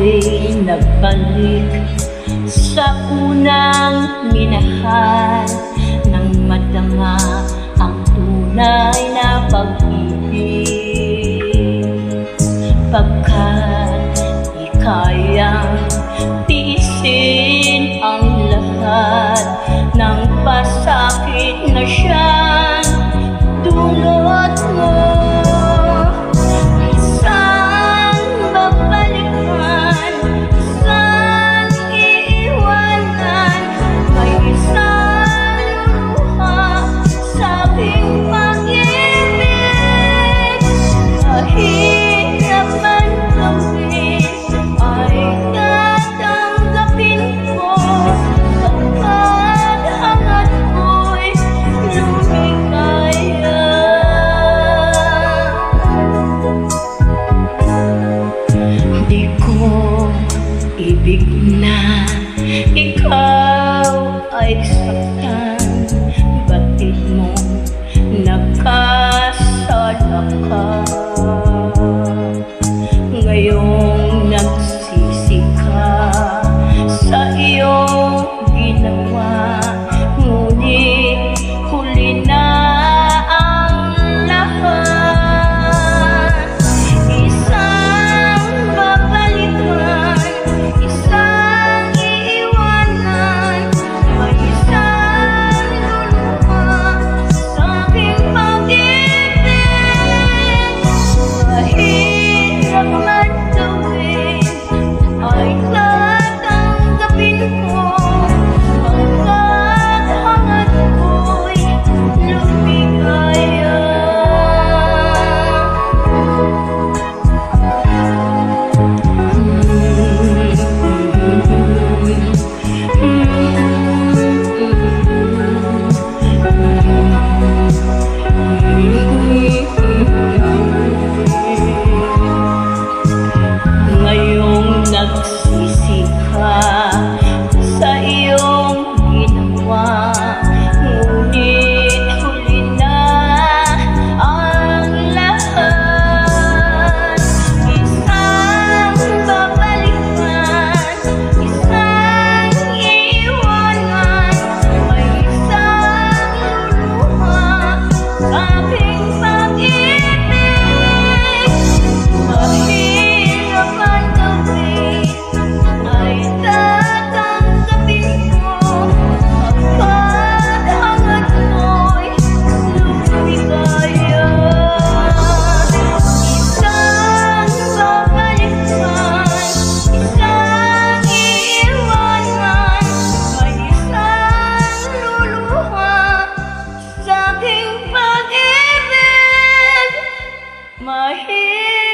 ako'y nagbalik sa unang minahal nang madama ang tunay na pag-ibig. Pagkat di kayang tiisin ang lahat ng pasakit na siyang dulot mo. Ibig na ikaw ay saktan, batid mo nagkasala ka. Ngayong nagsisi ka sa iyong ginawa, ngunit huli na ang lahat. Nagsisi ka sa iyong ginawa, ngunit huli na ang lahat. Isang babalikan, isang iiwanan, may isang luluha sa aking pag-ibig. Mahirap ang gawin, ay tatanggapin mo pagkat hangad mo'y lumigaya. Isang babalikan, isang iiwanan, may isang luluha sa aking pag-ibig. Mahirap